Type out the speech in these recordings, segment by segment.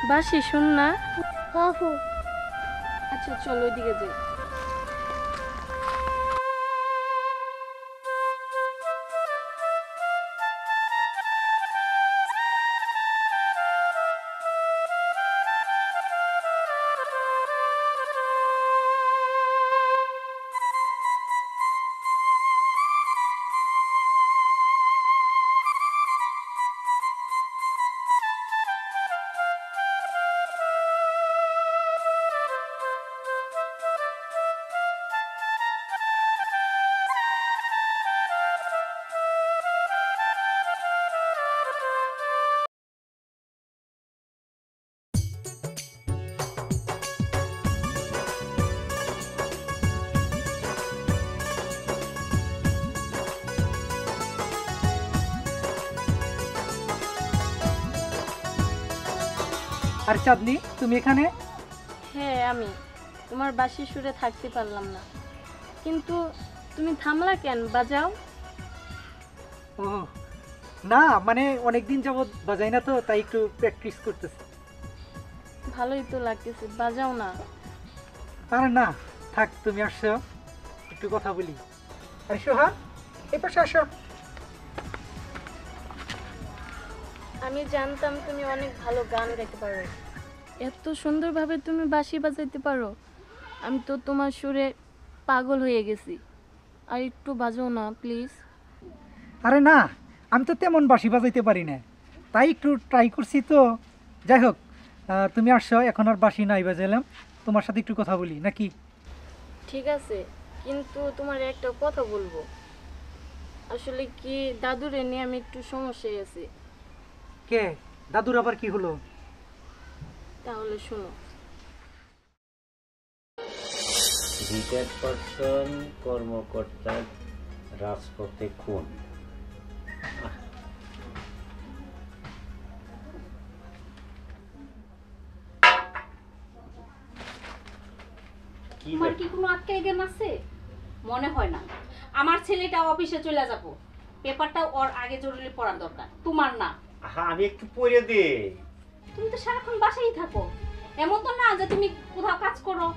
বাসি শোন না। কাকু আচ্ছা চল ওইদিকে যাই। আর চাঁদনি, তুমি এখানে? হ্যাঁ আমি তোমার বাঁশি সুরে থাকতে পারলাম না, কিন্তু তুমি থামলা কেন? বাজাও। ও না, মানে অনেকদিন যাবত বাজাই না তো, তাই একটু প্র্যাকটিস করতেছি। ভালোই তো লাগতেছে, বাজাও না। আরে না থাক, তুমি আসছো একটু কথা বলি। আরে সোহা, এই পাশে আসো। আমি জানতাম তুমি অনেক ভালো গান গাইতে পারো, এত সুন্দরভাবে তুমি বাঁশি বাজাইতে পারো। আমি তো তোমার সুরে পাগল হয়ে গেছি। আর একটু বাজাও না প্লিজ। আরে না, আমি তো তেমন বাঁশি বাজাইতে পারি না, তাই একটু ট্রাই করছি তো। যাই হোক, তুমি আসছো, এখন আর বাঁশি নাই বাজাইলাম, তোমার সাথে একটু কথা বলি নাকি? ঠিক আছে, কিন্তু তোমার একটা কথা বলবো। আসলে কি, দাদুরে নিয়ে আমি একটু সমস্যায় আছি। কে? দাদুর আবার কি হলো? তাহলে শোনো। রিটায়ার্ড পারসন কর্মকর্তার রাজপথে খুন। তোমার কি কোনো আটকাই জ্ঞান আছে? মনে হয় না। আমার ছেলেটা অফিসে চলে যাব, পেপারটা ওর আগে জরুরি পড়ার দরকার, তোমার না। আমি একটু পড়ে দে। তুমি তো সারাক্ষণ বাসায় থাকো, এমন তো না যে তুমি কোথাও কাজ করো।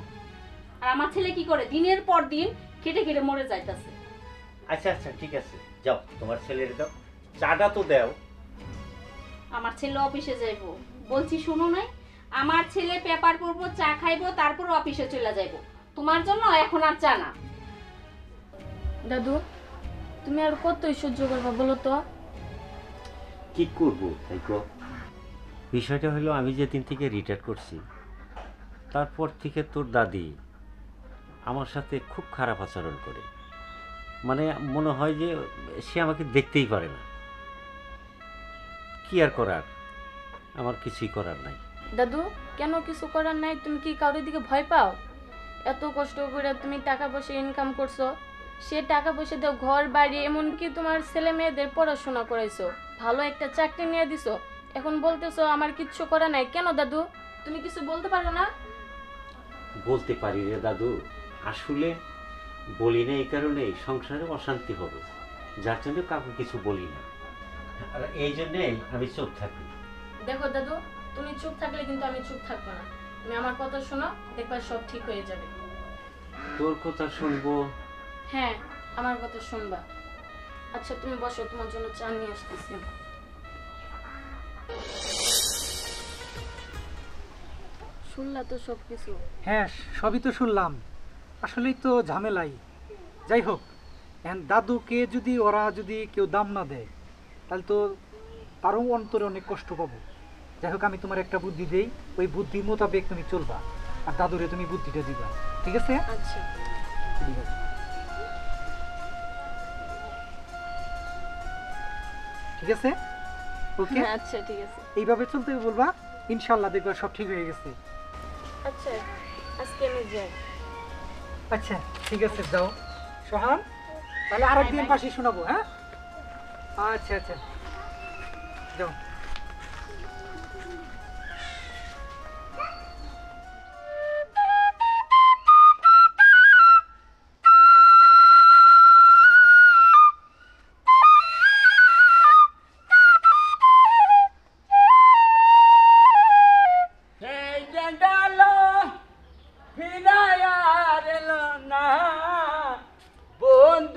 আর আমার ছেলে কি করে, দিনের পর দিন খেটে খেটে মরে যাইতাছে। আচ্ছা আচ্ছা ঠিক আছে, যাও তোমার ছেলের দাও, চাটা তো দাও। আমার ছেলে অফিসে যাইবো বলছি, শুনো নাই? আমার ছেলে পেপার পড়বো, চা খাইবো, তারপর অফিসে চলে যাইবো। তোমার জন্য এখন আর চা না। দাদু, তুমি আর কতই সহ্য করবা বলো তো? কি করবো তাই কো। বিষয়টা হলো, আমি যেদিন থেকে রিটায়ার করছি তারপর থেকে তোর দাদি আমার সাথে খুব খারাপ আচরণ করে। মানে মনে হয় যে সে আমাকে দেখতেই পারে না। কি আর করার, আমার কিছুই করার নাই। দাদু, কেন কিছু করার নাই? তুমি কি কারোর দিকে ভয় পাও? এত কষ্ট করে তুমি টাকা পয়সা ইনকাম করছো, সে টাকা পয়সা দাও, ঘর বাড়ি, এমনকি তোমার ছেলে মেয়েদের পড়াশোনা করাইছো, ভালো একটা চাকরি নিয়ে দিছো, এখন বলতেছো আমার কিচ্ছু করা নাই। কেন দাদু, তুমি কিছু বলতে পারো না? বলতে পারি রে দাদু, আসলে বলি না এই কারণেই সংসারে অশান্তি হবে, যার জন্য কাউকে কিছু বলি না। আর এই জন্যেই আমি চুপ থাকি। দেখো দাদু, তুমি চুপ থাকলে কিন্তু আমি চুপ থাকবো না। তুমি আমার কথা শোনো, দেখবা সব ঠিক হয়ে যাবে। তোর কথা শুনবো? হ্যাঁ, আমার কথা শুনবা। আচ্ছা তুমি বসো, তোমার জন্য চা নিয়ে আসতেছি। শুনলা তো সব কিছু? হ্যাঁ, সবই তো শুনলাম। আসলেই তো ঝামেলাই। যাই হোক, এখন দাদুকে যদি ওরা যদি কেউ দাম না দেয়, তাহলে তো তারও অন্তরে অনেক কষ্ট পাবো। যাই হোক, আমি তোমার একটা বুদ্ধি দেই, ওই বুদ্ধি মোতাবেক তুমি চলবা, আর দাদুরে তুমি বুদ্ধিটা দিবা, ঠিক আছে? আচ্ছা ঠিক আছে, ঠিক আছে, ওকে। আচ্ছা ঠিক আছে। এইভাবে চলতে বলবা, ইনশাল্লাহ দেখবা সব ঠিক হয়ে গেছে। আচ্ছা আজকে আমি যাই। আচ্ছা ঠিক আছে, যাও সোহান, তাহলে আরেকদিন পাশে শোনাবো। হ্যাঁ, আচ্ছা আচ্ছা, যাও।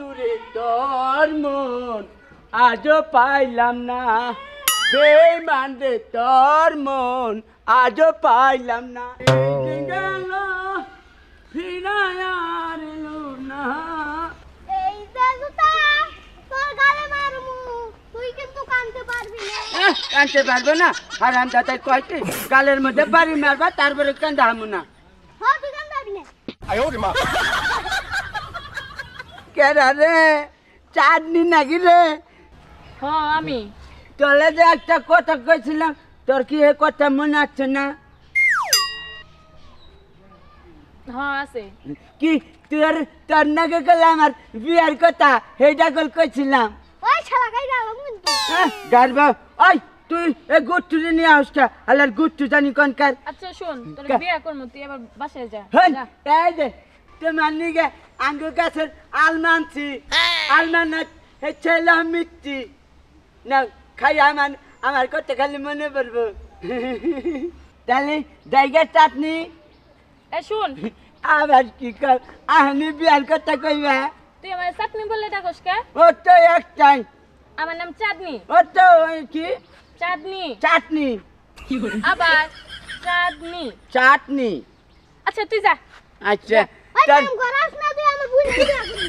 বন্ধুরে তোর মন আজও পাইলাম না, বেঈমান রে তোর মন আজও পাইলাম না। এই যে গেল ফিরায় আর এলো না। এই যে জুতা তোর গালে মারমু, তুই কিন্তু কানতে পারবি না। কানতে পারবো না? হারাম দাদার কয়টি গালের মধ্যে বাড়ি মারবা, তারপরে কান্দা হামু না। হ্যাঁ তুই কানতে পারবি না। কেরা রে, চাঁদনি নাকি রে? হ্যাঁ আমি। তোলে যে একটা কথা কইছিলাম, তোর কি এ কথা মনে আছে না? হ্যাঁ আছে। কি তোর তোর নাকি গেলে আমার বিয়ার কথা সেইটা গল কইছিলাম। ওই শালা গাইরা আলাম কিন্তু। গারবা ওই তুই এ গুট্টুরে নিয়ে আসটা, আলার গুট্টু জানি কোনকার। আচ্ছা শোন, তোর কা- বিয়ে করবো, তুই এবার বাসায় যা। হন যা। এই যে তোমার নিগে আঙ্গুর গাছের আলমানছি, আলমানত হে ছেলে মিটছি না, খাই আমার আমার কথা খালি মনে পড়বো। তাহলে জায়গার চাটনি এ শুন, আবার কি কর, আহনি বিয়ার কথা কইবা। তুই আমার চাটনি বললে ডাকস কে? ও তো একটাই, আমার নাম চাঁদনি। ও তো ওই কি চাঁদনি। চাটনি, আবার চাঁদনি। চাটনি। আচ্ছা তুই যা। আচ্ছা ওই তোর কাম করাস না, তুই আমার বুইনে বিয়া করবি।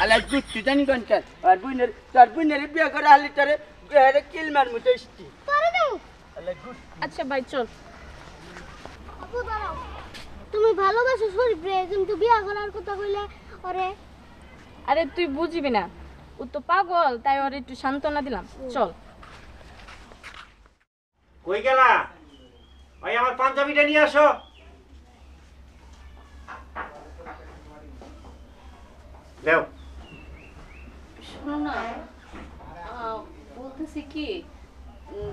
আলার গুট্টু জানি কোনকার, আর বুইনের তোর বুইনের বিয়ে করে আলি তোরে বিয়ারে কিল মার মুতে ইস্তি। তোরে দেবো। আলার গুট্টু আচ্ছা ভাই চল। আপু দাঁড়াও, তুমি ভালোবাসো শরীফ রে, কিন্তু বিয়া করার কথা কইলে ওরে। আরে তুই বুঝবি না, ও তো পাগল, তাই ওর একটু সান্ত্বনা দিলাম। চল। কই গেলা? ওই আমার পাঞ্জাবিটা নিয়ে আসো। দেও। শোনো না, বলতেছি কি,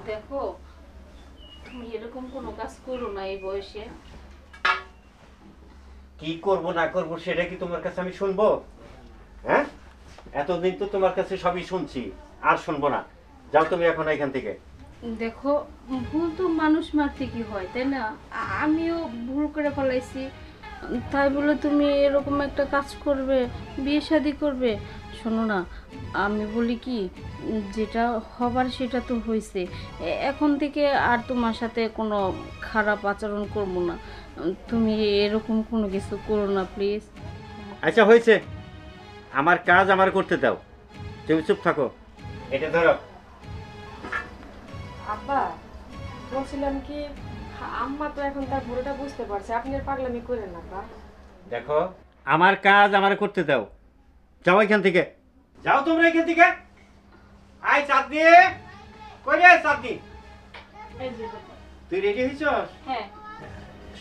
দেখো তুমি এরকম কোনো কাজ করো না এই বয়সে। কি করব না করব সেটা কি তোমার কাছে আমি শুনবো? হ্যাঁ, এতদিন তো তোমার কাছে সবই শুনছি, আর শুনবো না। যাও তুমি এখন এখান থেকে। দেখো ভুল তো মানুষ মারতে কি হয়, তাই না? আমিও ভুল করে ফেলাইছি, তাই বলে তুমি এরকম একটা কাজ করবে, বিয়ে শাদি করবে? শোনো না, আমি বলি কি, যেটা হবার সেটা তো হয়েছে, এখন থেকে আর তোমার সাথে কোনো খারাপ আচরণ করবো না। তুমি এরকম কোনো কিছু করো না প্লিজ। আচ্ছা হয়েছে, আমার কাজ আমার করতে দাও, তুমি চুপ থাকো। এটা ধরো। আব্বা বলছিলাম কি, আম্মা তো এখন তার ভুলটা বুঝতে পারছে, আপনি আর পাগলামি করেন না বা। দেখো, আমার কাজ আমার করতে দাও। যাও এখান থেকে, যাও তোমরা এখান থেকে। আয় চাঁদনি, কই রে চাঁদনি? এই যে দাদু। তুই রেডি হয়েছস? হ্যাঁ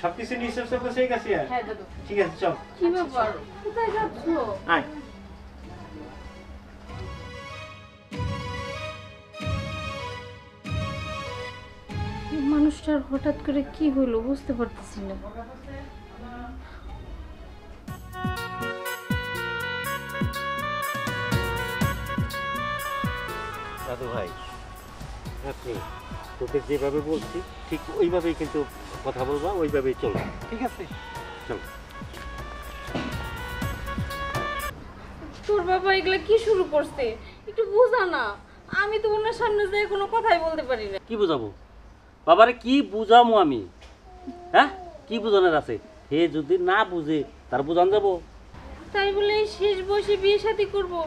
সবকিছু নিশ্চয় সব বসে গেছে? হ্যাঁ দাদু। ঠিক আছে চল। কি ব্যাপার, কোথায় যাচ্ছো? আয়। মানুষটার হঠাৎ করে কি হলো বুঝতে পারতেছি না। দাদু ভাই, আপনি তোকে যেভাবে বলছি ঠিক ওইভাবেই কিন্তু কথা বলবা, ওইভাবেই চলবা। ঠিক আছে। চল। তোর বাবা এগুলা কি শুরু করছে, একটু বোঝা না। আমি তো ওনার সামনে যেয়ে কোনো কথাই বলতে পারি না। কি বুঝাবো বাবারে, কি বুঝামো আমি? হ্যাঁ, কি বুঝানোর আছে? হে যদি না বুঝে তার বুঝান যাবো? তাই বলে এই শেষ বয়সে বিয়ে শাদী করবো,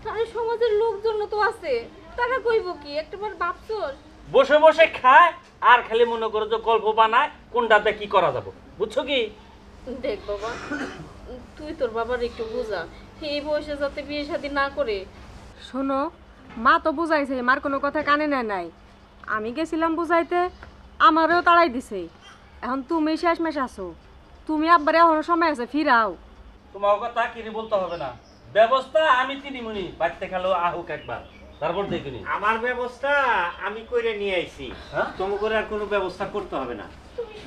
তার সমাজের লোকজন তো আছে, তারা কইব কি? একটাবার ভাবছোস? বসে বসে খায় আর খালি মনে করো যে গল্প বানায়, কোনটাতে কি করা যাবো, বুঝছো কি? দেখ বাবা, তুই তোর বাবার একটু বুঝা, এই বয়সে যাতে বিয়ে শাদী না করে। শোনো, মা তো বুঝাইছে, মার কোনো কথা কানে নেয় নাই। আমি গেছিলাম বুঝাইতে, আমারও তাড়াই দিছে। এখন তুমি শেষমেশ আসো, তুমি আব্বারে এখনো সময় আছে, ফিরাও। তোমার কথা কিনে বলতে হবে না, ব্যবস্থা আমি তিনিমুনি বাড়তে খেলো আহুক একবার, তারপর দেখিনি। আমার ব্যবস্থা আমি করে নিয়ে আইছি, হ্যাঁ? তোমাকে করে আর কোনো ব্যবস্থা করতে হবে না।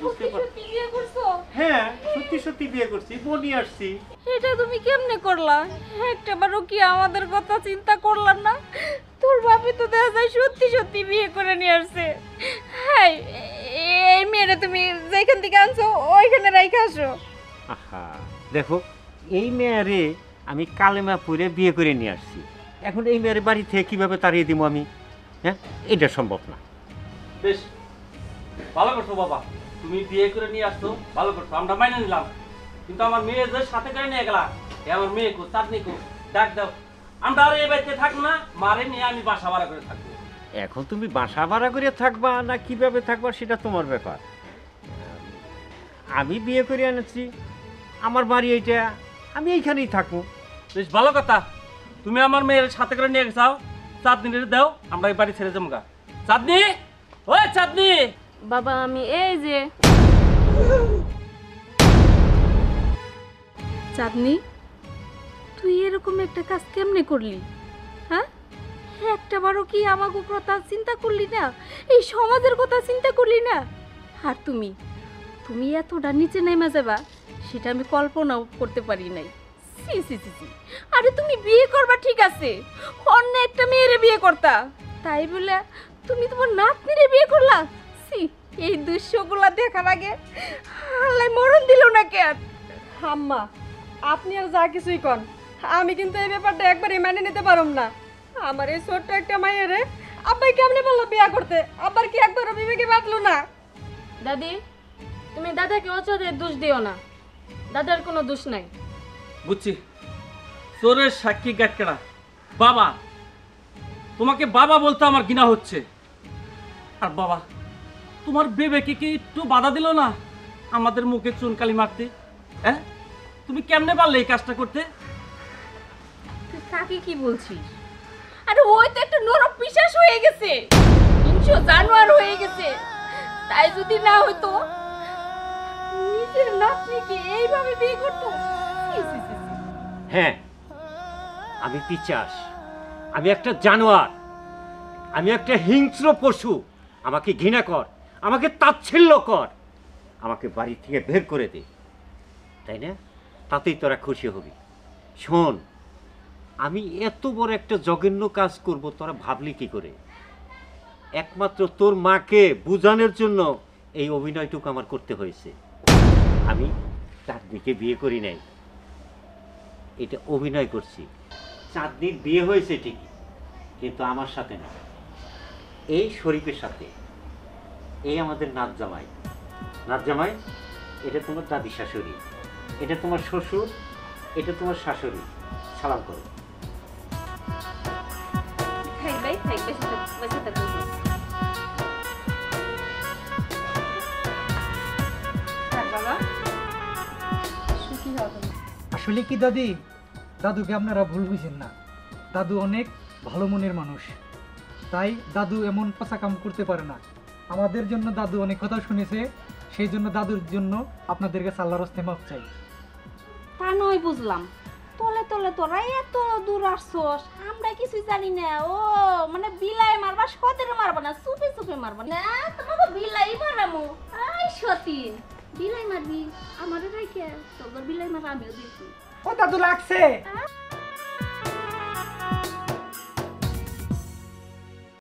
বুঝতে পার? সত্যি বিয়ে করছো? হ্যাঁ, সত্যি সত্যি বিয়ে করছি, বনি আসছি। এটা তুমি কেমনে করলা? একটাবারও কি আমাদের কথা চিন্তা করলাম না? তোর বাপি তো দেখা যায় সত্যি সত্যি বিয়ে করে নিয়ে আসছে। হাই, এই মেয়েরা তুমি যেখান থেকে আনছো ওইখানে রাইখে আসো। আহা, দেখো এই মেয়ারে আমি কালেমা পড়ে বিয়ে করে নিয়ে আসছি। এখন এই মেয়ের বাড়ি থেকে কীভাবে তাড়িয়ে দিব আমি? হ্যাঁ, এটা সম্ভব না। বেশ ভালো করছো বাবা, তুমি বিয়ে করে নিয়ে আসছো, ভালো করছো, আমরা মাইনে নিলাম। কিন্তু আমার মেয়ে যে সাথে করে নিয়ে গেলা, এ আমার মেয়ে কো, চাঁদনি কো, ডাক দাও। আমরা আর এই বাড়িতে থাকবো না, মারে নিয়ে আমি বাসা ভাড়া করে থাকবো। এখন তুমি বাসা ভাড়া করে থাকবা না কিভাবে থাকবা সেটা তোমার ব্যাপার। আমি বিয়ে করে এনেছি, আমার বাড়ি এইটা, আমি এইখানেই থাকবো। বেশ ভালো কথা, তুমি আমার মেয়ের সাথে করে নিয়ে গেছাও, চাঁদনির দাও, আমরা এই বাড়ি ছেড়ে যাবো গা। চাঁদনি, ওই চাঁদনি। বাবা আমি এই যে চাঁদনি, তুই এরকম একটা কাজ কেমনে করলি? হ্যাঁ, একটা বারও কি আমাকে কথা চিন্তা করলি না? এই সমাজের কথা চিন্তা করলি না? আর তুমি তুমি এতটা নিচে নেমে যাবা সেটা আমি কল্পনাও করতে পারি নাই। সি সি সি সি, আরে তুমি বিয়ে করবা ঠিক আছে, অন্য একটা মেয়েরে বিয়ে করতা, তাই বলে তুমি তোমার নাতনিরে বিয়ে করলা? সি, এই দৃশ্যগুলা দেখার আগে আল্লাহ মরণ দিল না কেন? আম্মা, আপনি আর যা কিছুই কন, আমি কিন্তু এই ব্যাপারটা একবারই মেনে নিতে পারুম না। আমার এই ছোট্ট একটা মায়েরে আব্বাই কেমনে বললো বিয়া করতে? আব্বার কি একবারও বিবেকে বাঁধলো না? দাদি, তুমি দাদাকে অচরে দোষ দিও না, দাদার কোনো দোষ নাই। বুঝছি, চোরের সাক্ষী গাটকেড়া। বাবা, তোমাকে বাবা বলতে আমার ঘৃণা হচ্ছে। আর বাবা, তোমার বিবেকে কি একটু বাধা দিল না আমাদের মুখে চুনকালি মারতে? হ্যাঁ, তুমি কেমনে পারলে এই কাজটা করতে? তুই কাকে কি বলছিস? আরে ওই তো একটা নরক পিশাচ হয়ে গেছে, হিংস্র জানোয়ার হয়ে গেছে। তাই যদি না হইতো, নিজের নাতনিকে এইভাবে বিয়ে করতো? ছি, ছি, ছি, ছি। হ্যাঁ, আমি পিশাচ, আমি একটা জানোয়ার, আমি একটা হিংস্র পশু। আমাকে ঘৃণা কর, আমাকে তাচ্ছিল্য কর, আমাকে বাড়ি থেকে বের করে দে, তাই না? তাতেই তোরা খুশি হবি। শোন, আমি এত বড় একটা জঘন্য কাজ করব তোরা ভাবলি কি করে? একমাত্র তোর মাকে বুঝানোর জন্য এই অভিনয়টুকু আমার করতে হয়েছে। আমি চাঁদনিকে বিয়ে করি নাই, এটা অভিনয় করছি। চাঁদনির বিয়ে হয়েছে ঠিকই, কিন্তু আমার সাথে না, এই শরীফের সাথে। এই আমাদের নাত জামাই। নাত জামাই, এটা তোমার দাদি শাশুড়ি, এটা তোমার শ্বশুর, এটা তোমার শাশুড়ি। সালাম করো। থাক ভাই, থাক, বেঁচে থাকো। থাক বাবা, সুখী হও তুমি। আসলে কি দাদি, দাদুকে আপনারা ভুল বুঝেন না। দাদু অনেক ভালো মনের মানুষ, তাই দাদু এমন পচা কাম করতে পারে না। আমাদের জন্য দাদু অনেক কথা শুনেছে, সেই জন্য দাদুর জন্য আপনাদের কাছে আল্লাহর রাস্তে মাফ চাই। তা নয় বুঝলাম, তলে তলে তোরা এত দূর আসছস, আমরা কিছু জানি না। ও মানে বিলাই মারবা, সতের মারবা না, চুপে চুপে মারবা না? তোমাকে বিলাই মারামু? আই সতীন, বিলাই মারবি আমারে রাইখে? তোর বিলাই মারা আমিও দেখি। ও দাদু লাগছে।